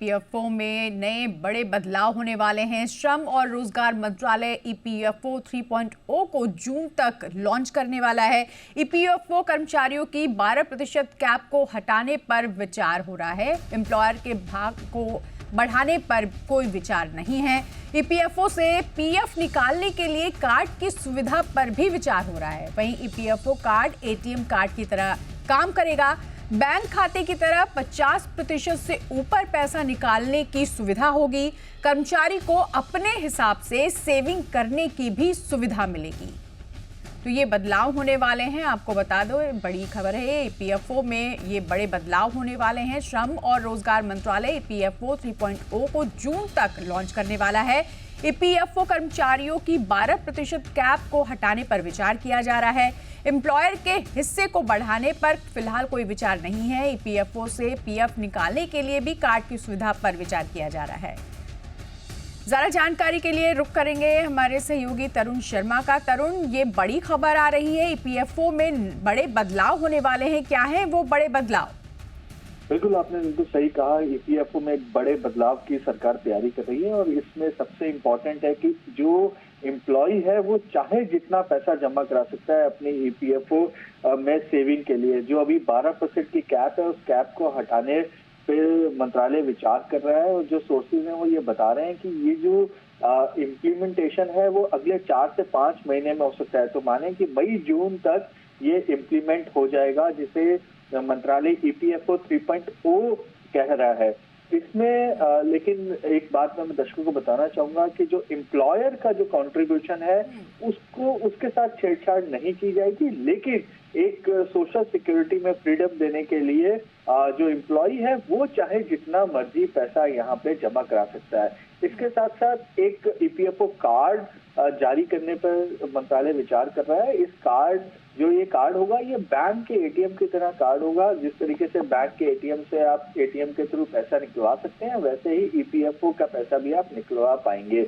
EPFO में नए बड़े बदलाव होने वाले हैं। श्रम और रोजगार मंत्रालय ईपीएफओ 3.0 को जून तक लॉन्च करने वाला है। ईपीएफओ कर्मचारियों की 12% कैप को हटाने पर विचार हो रहा है। एम्प्लॉयर के भाग को बढ़ाने पर कोई विचार नहीं है। ईपीएफओ से पीएफ निकालने के लिए कार्ड की सुविधा पर भी विचार हो रहा है। वहीं ईपीएफओ कार्ड एटीएम कार्ड की तरह काम करेगा। बैंक खाते की तरह 50% से ऊपर पैसा निकालने की सुविधा होगी। कर्मचारी को अपने हिसाब से सेविंग करने की भी सुविधा मिलेगी। तो ये बदलाव होने वाले हैं। आपको बता दो, बड़ी खबर है। ईपीएफओ में ये बड़े बदलाव होने वाले हैं। श्रम और रोजगार मंत्रालय ईपीएफओ 3.0 को जून तक लॉन्च करने वाला है। ईपीएफओ कर्मचारियों की 12% कैप को हटाने पर विचार किया जा रहा है। एम्प्लॉयर के हिस्से को बढ़ाने पर फिलहाल कोई विचार नहीं है। ईपीएफओ से पीएफ निकालने के लिए भी कार्ड की सुविधा पर विचार किया जा रहा है। ज्यादा जानकारी के लिए रुख करेंगे हमारे सहयोगी तरुण शर्मा का। तरुण, ये बड़ी खबर आ रही है, ईपीएफओ में बड़े बदलाव होने वाले हैं। क्या है वो बड़े बदलाव? बिल्कुल, आपने बिल्कुल सही कहा। ईपीएफओ में एक बड़े बदलाव की सरकार तैयारी कर रही है और इसमें सबसे इम्पोर्टेंट है कि जो एम्प्लॉय है वो चाहे जितना पैसा जमा करा सकता है अपनी ईपीएफओ में सेविंग के लिए। जो अभी 12% की कैप है, उस कैप को हटाने पे मंत्रालय विचार कर रहा है और जो सोर्सेज हैं वो ये बता रहे हैं कि ये जो इम्प्लीमेंटेशन है वो अगले 4 से 5 महीने में हो सकता है। तो माने कि मई जून तक ये इम्प्लीमेंट हो जाएगा, जिसे मंत्रालय ईपीएफओ 3.0 कह रहा है। इसमें लेकिन एक बात मैं दर्शकों को बताना चाहूंगा कि जो एम्प्लॉयर का जो कंट्रीब्यूशन है उसको उसके साथ छेड़छाड़ नहीं की जाएगी, लेकिन एक सोशल सिक्योरिटी में फ्रीडम देने के लिए जो एम्प्लॉय है वो चाहे जितना मर्जी पैसा यहाँ पे जमा करा सकता है। इसके साथ साथ एक ईपीएफओ कार्ड जारी करने पर मंत्रालय विचार कर रहा है। इस कार्ड जो ये कार्ड होगा ये बैंक के एटीएम की तरह कार्ड होगा। जिस तरीके से बैंक के एटीएम से आप एटीएम के थ्रू पैसा निकलवा सकते हैं, वैसे ही ईपीएफओ का पैसा भी आप निकलवा पाएंगे।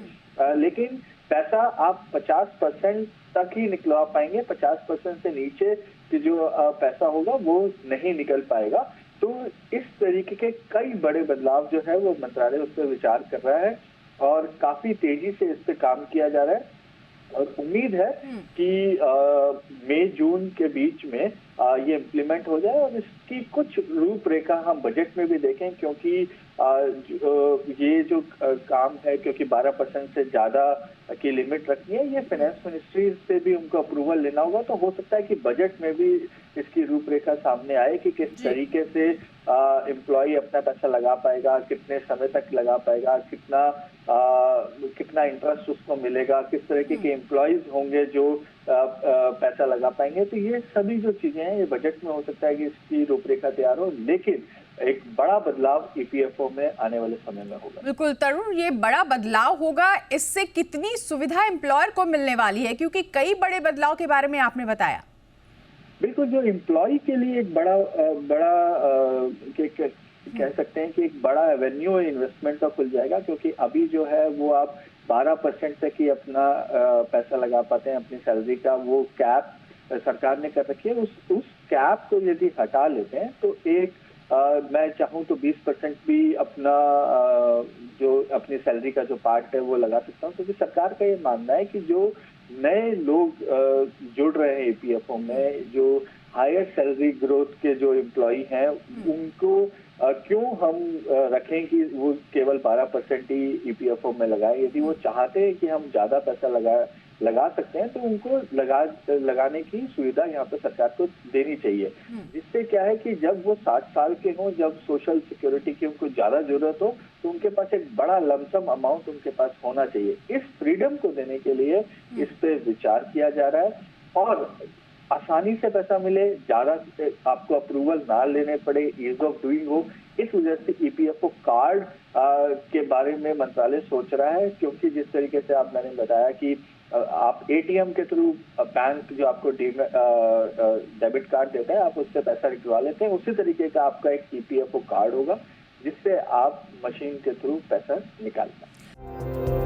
लेकिन पैसा आप 50% तक ही निकलवा पाएंगे। 50% से नीचे की जो पैसा होगा वो नहीं निकल पाएगा। तो इस तरीके के कई बड़े बदलाव जो है वो मंत्रालय उस पर विचार कर रहा है और काफी तेजी से इस पे काम किया जा रहा है और उम्मीद है कि मई जून के बीच में ये इम्प्लीमेंट हो जाए और इसकी कुछ रूपरेखा हम बजट में भी देखें, क्योंकि ये जो काम है, क्योंकि 12% से ज्यादा की लिमिट रखनी है, ये फाइनेंस मिनिस्ट्री से भी उनको अप्रूवल लेना होगा। तो हो सकता है कि बजट में भी इसकी रूपरेखा सामने आए कि किस तरीके से एम्प्लॉय अपना पैसा लगा पाएगा, कितने समय तक लगा पाएगा, कितना इंटरेस्ट उसको मिलेगा, किस तरीके के एम्प्लॉयज होंगे जो पैसा लगा पाएंगे। तो ये सभी जो चीजें हैं ये बजट में हो सकता है कि इसकी रूपरेखा तैयार हो, लेकिन एक बड़ा बदलाव ईपीएफओ में आने वाले समय में होगा। बिल्कुल तरुण, ये बड़ा बदलाव होगा। इससे कितनी सुविधा एम्प्लॉयर को मिलने वाली है, क्योंकि कई बड़े बदलाव के बारे में आपने बताया। बिल्कुल, जो एम्प्लॉय के लिए एक कह सकते हैं कि एक बड़ा एवेन्यू इन्वेस्टमेंट का खुल जाएगा, क्योंकि अभी जो है वो आप 12% तक ही अपना पैसा लगा पाते हैं अपनी सैलरी का। वो कैप सरकार ने कर रखी है। उस कैप को यदि हटा लेते हैं तो एक मैं चाहूँ तो 20% भी अपना जो अपनी सैलरी का जो पार्ट है वो लगा सकता हूँ, क्योंकि सरकार का ये मानना है कि जो नए लोग जुड़ रहे हैं ईपीएफओ में, जो हायर सैलरी ग्रोथ के जो एम्प्लॉय हैं, उनको क्यों हम रखें कि वो केवल 12% ही ईपीएफओ में लगाए। यदि वो चाहते हैं कि हम ज्यादा पैसा लगा सकते हैं तो उनको लगाने की सुविधा यहाँ पे सरकार को देनी चाहिए, जिससे क्या है कि जब वो 60 साल के हों, जब सोशल सिक्योरिटी की उनको ज्यादा जरूरत हो, तो उनके पास एक बड़ा लमसम अमाउंट उनके पास होना चाहिए। इस फ्रीडम को देने के लिए इस पे विचार किया जा रहा है और आसानी से पैसा मिले, ज्यादा आपको अप्रूवल ना लेने पड़े, ईज ऑफ डूइंग हो। इस वजह से ईपीएफओ कार्ड के बारे में मंत्रालय सोच रहा है, क्योंकि जिस तरीके से मैंने बताया कि आप एटीएम के थ्रू बैंक जो आपको डेबिट कार्ड देता है, आप उससे पैसा निकलवा लेते हैं, उसी तरीके का आपका एक ईपीएफओ कार्ड होगा जिससे आप मशीन के थ्रू पैसा निकाल पाए।